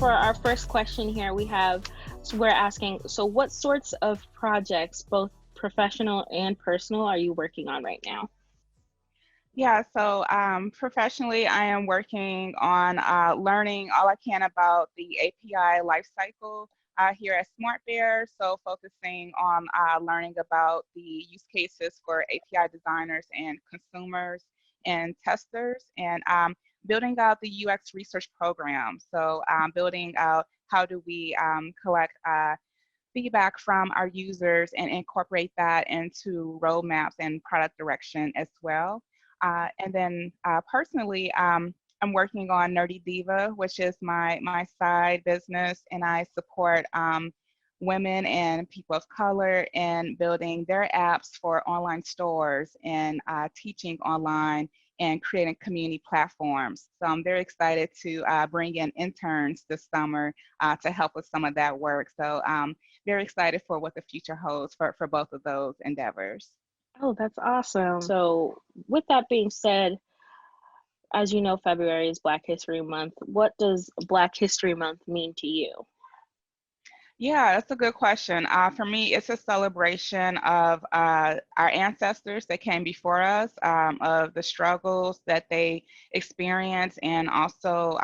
for our first question here, we're asking, so what sorts of projects, both professional and personal, are you working on right now? Yeah, so professionally, I am working on learning all I can about the API lifecycle here at SmartBear. So focusing on learning about the use cases for API designers and consumers and testers, and building out the UX research program. So building out how do we collect feedback from our users and incorporate that into roadmaps and product direction as well. And then personally, I'm working on Nerdy Diva, which is my side business, and I support women and people of color in building their apps for online stores and teaching online and creating community platforms. So I'm very excited to bring in interns this summer to help with some of that work. So very excited for what the future holds for both of those endeavors. Oh, that's awesome. So, with that being said, as you know, February is Black History Month. What does Black History Month mean to you? Yeah, that's a good question. For me, it's a celebration of our ancestors that came before us, of the struggles that they experienced, and also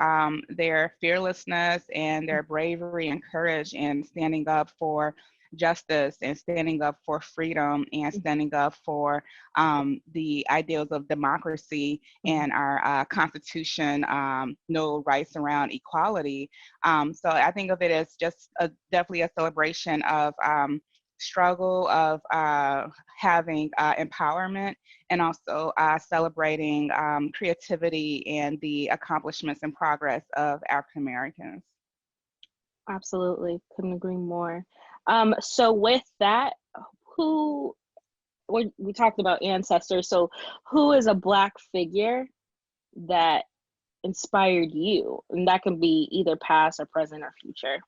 their fearlessness and their bravery and courage in standing up for justice and standing up for freedom and standing up for the ideals of democracy and our Constitution, no rights around equality. So I think of it as just definitely a celebration of struggle, of having empowerment, and also celebrating creativity and the accomplishments and progress of African Americans. Absolutely, couldn't agree more. So with that, who we talked about ancestors. So who is a Black figure that inspired you? And that can be either past or present or future.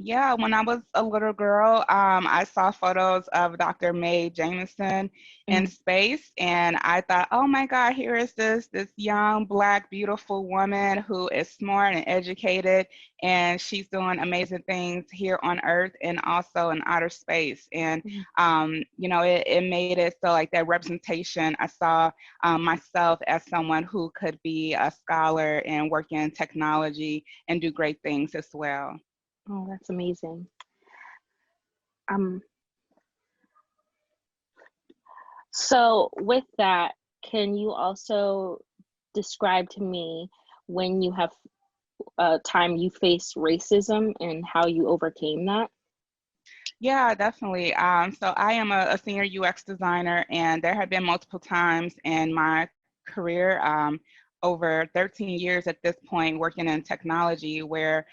Yeah, when I was a little girl, I saw photos of Dr. May Jamison in space, and I thought, oh my God, here is this young, Black, beautiful woman who is smart and educated, and she's doing amazing things here on Earth and also in outer space. And it made it so like that representation. I saw myself as someone who could be a scholar and work in technology and do great things as well. Oh, that's amazing. So with that, can you also describe to me when you have time you faced racism and how you overcame that? Yeah, definitely. So I am a senior UX designer, and there have been multiple times in my career, over 13 years at this point, working in technology, where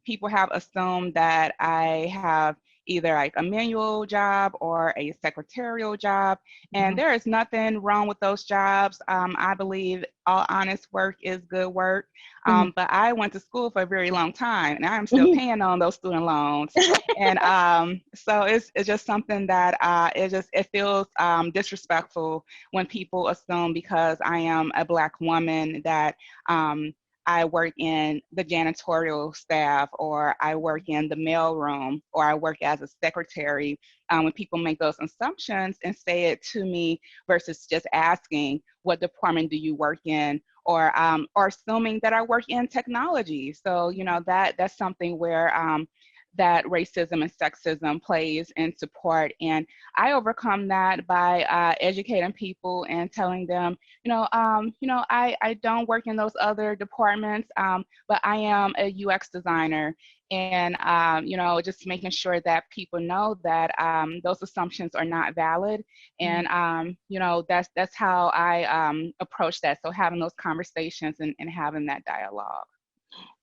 people have assumed that I have either like a manual job or a secretarial job, and there is nothing wrong with those jobs. I believe all honest work is good work, but I went to school for a very long time, and I'm still paying on those student loans. And so it's just something that it feels disrespectful when people assume because I am a Black woman that I work in the janitorial staff, or I work in the mail room, or I work as a secretary. When people make those assumptions and say it to me versus just asking, what department do you work in? Or assuming that I work in technology. So, that's something where that racism and sexism plays into part. And I overcome that by educating people and telling them, I don't work in those other departments, but I am a UX designer. And, just making sure that people know that those assumptions are not valid. And, that's how I approach that. So having those conversations and having that dialogue.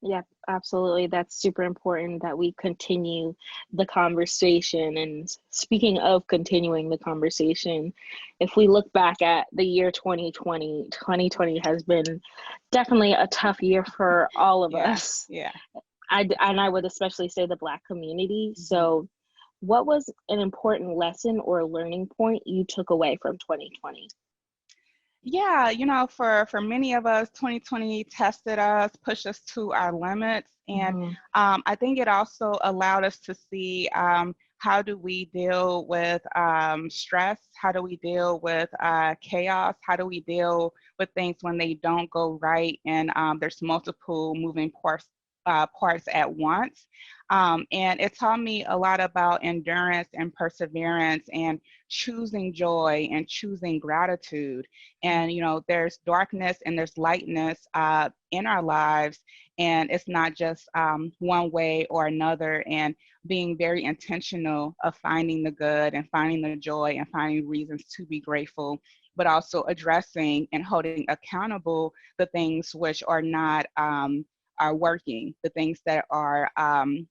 Yeah, absolutely. That's super important that we continue the conversation. And speaking of continuing the conversation, if we look back at the year 2020, 2020 has been definitely a tough year for all of us. Yeah. And I would especially say the Black community. So what was an important lesson or learning point you took away from 2020? Yeah, for many of us, 2020 tested us, pushed us to our limits. And Hmm. I think it also allowed us to see how do we deal with stress? How do we deal with chaos? How do we deal with things when they don't go right and there's multiple moving parts at once? And it taught me a lot about endurance and perseverance and choosing joy and choosing gratitude. And there's darkness and there's lightness in our lives, and it's not just one way or another. And being very intentional of finding the good and finding the joy and finding reasons to be grateful, but also addressing and holding accountable the things which are not are working, the things that are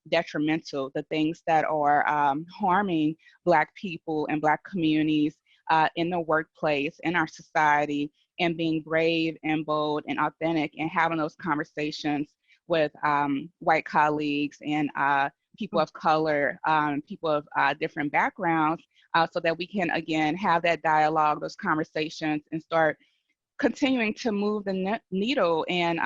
detrimental, the things that are harming Black people and Black communities in the workplace, in our society, and being brave and bold and authentic and having those conversations with white colleagues and people of color, people of different backgrounds, so that we can, again, have that dialogue, those conversations, and start continuing to move the needle and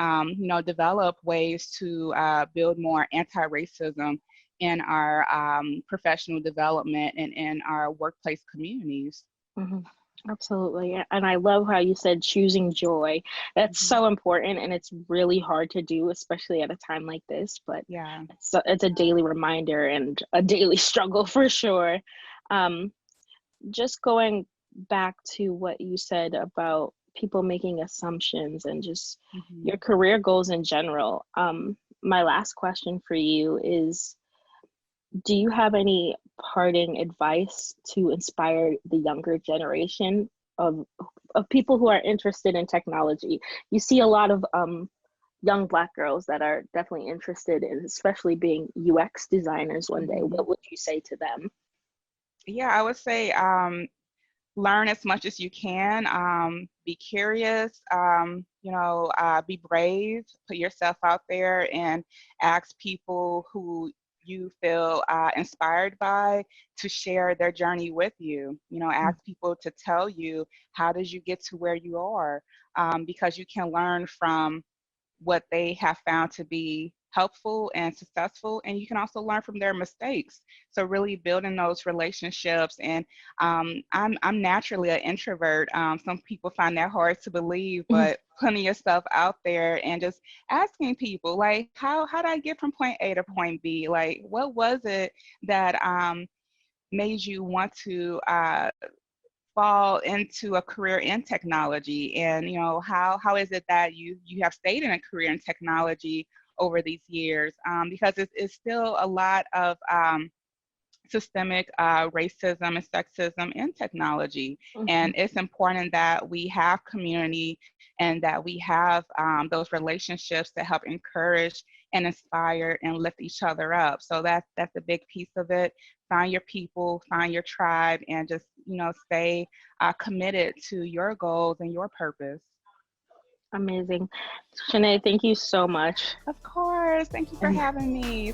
develop ways to build more anti-racism in our professional development and in our workplace communities. Hmm. Absolutely. And I love how you said choosing joy. That's Mhm. so important, and it's really hard to do, especially at a time like this. But Yeah. it's a daily reminder and a daily struggle for sure. Um, just going back to what you said about people making assumptions and just Mhm. your career goals in general. My last question for you is, do you have any parting advice to inspire the younger generation of people who are interested in technology? You see a lot of young Black girls that are definitely interested in, especially being UX designers one day. Mhm. What would you say to them? Yeah, I would say learn as much as you can. Be curious. Be brave. Put yourself out there and ask people who you feel inspired by to share their journey with you. Ask people to tell you, how did you get to where you are? Because you can learn from what they have found to be helpful and successful, and you can also learn from their mistakes. So really building those relationships. And I'm naturally an introvert. Some people find that hard to believe, but putting yourself out there and just asking people, like, how did I get from point A to point B? Like, what was it that made you want to fall into a career in technology? And how is it that you have stayed in a career in technology over these years? Because it's still a lot of systemic racism and sexism in technology. Mhm. And it's important that we have community and that we have those relationships that help encourage and inspire and lift each other up. So that's a big piece of it. Find your people, find your tribe, and just stay committed to your goals and your purpose. Amazing. Shanae, thank you so much. Of course. Thank you for And having me.